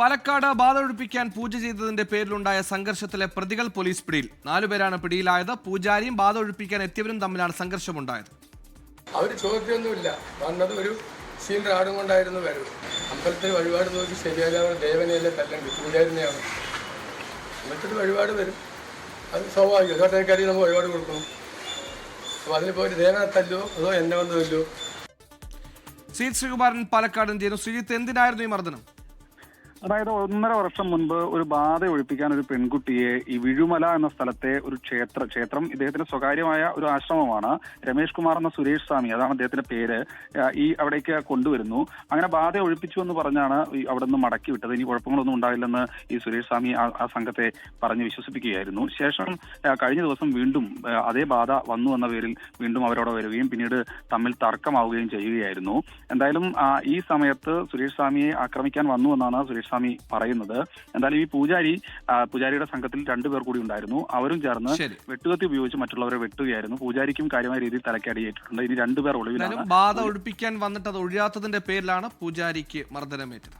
പാലക്കാട് ബാധ ഒഴിപ്പിക്കാൻ പൂജ ചെയ്തതിന്റെ പേരിലുണ്ടായ സംഘർഷത്തിലെ പ്രതികൾ പോലീസ് പിടിയിൽ. 4 പേരാണ് പിടിയിലായത്. പൂജാരിയും ബാധ ഒഴിപ്പിക്കാൻ എത്തിയവരും തമ്മിലാണ് സംഘർഷമുണ്ടായത്. അവർ ചോദ്യമൊന്നുമില്ല, വന്നത് ഒരു സ്റ്റീൽ റാഡും കൊണ്ടായിരുന്നു വരവ്. അമ്പലത്തിൽ വഴിപാട് നോക്കി ശരിയായ ദേവനെയല്ലേ തല്ലണ്ട്, പൂജാരിനെയാണ്. എന്നിട്ടൊരു വഴിപാട് വരും, അത് സ്വാഭാവികം. ചോട്ടേക്കാരി നമ്മൾ വഴിപാട് കൊടുക്കണം. അപ്പോൾ അതിലിപ്പോൾ ഒരു ദേവനെ തല്ലോ അതോ എന്നെ വന്ന് തല്ലോ. ശ്രീകുമാരൻ പാലക്കാട് ചെയ്യുന്നു. ശ്രീജിത്ത്, എന്തിനായിരുന്നു ഈ മർദ്ദനം? അതായത് 1.5 വർഷം മുൻപ് ഒരു ബാധ ഒഴിപ്പിക്കാൻ ഒരു പെൺകുട്ടിയെ ഈ വിഴുമല എന്ന സ്ഥലത്തെ ഒരു ക്ഷേത്രം ഇദ്ദേഹത്തിന്റെ സ്വകാര്യമായ ഒരു ആശ്രമമാണ്. രമേഷ് കുമാർ എന്ന സുരേഷ് സ്വാമി, അതാണ് അദ്ദേഹത്തിന്റെ പേര്, അവിടേക്ക് കൊണ്ടുവരുന്നു. അങ്ങനെ ബാധ ഒഴിപ്പിച്ചു എന്ന് പറഞ്ഞാണ് അവിടെ നിന്ന് മടക്കി വിട്ടത്. ഇനി കുഴപ്പങ്ങളൊന്നും ഉണ്ടാവില്ലെന്ന് ഈ സുരേഷ് സ്വാമി ആ സംഘത്തെ പറഞ്ഞ് വിശ്വസിപ്പിക്കുകയായിരുന്നു. ശേഷം കഴിഞ്ഞ ദിവസം വീണ്ടും അതേ ബാധ വന്നു എന്ന പേരിൽ വീണ്ടും അവരവിടെ വരികയും പിന്നീട് തമ്മിൽ തർക്കമാവുകയും ചെയ്യുകയായിരുന്നു. എന്തായാലും ഈ സമയത്ത് സുരേഷ് സ്വാമിയെ ആക്രമിക്കാൻ വന്നു എന്നാണ് സുരേഷ് സ്വാമി പറയുന്നത്. എന്തായാലും ഈ പൂജാരിയുടെ സംഘത്തിൽ 2 പേർ കൂടി ഉണ്ടായിരുന്നു. അവരും ചേർന്ന് വെട്ടുകത്തി ഉപയോഗിച്ച് മറ്റുള്ളവരെ വെട്ടുകയായിരുന്നു. പൂജാരിക്കും കാര്യമായ രീതിയിൽ തലക്കടിയേറ്റിട്ടുണ്ട്. ഇനി 2 പേർ ഒളിവിലാണ്. ബാധ ഒഴിപ്പിക്കാൻ വന്നിട്ട് അത് ഒഴിയാത്തതിന്റെ പേരിലാണ് പൂജാരിക്ക് മർദ്ദനമേറ്റത്.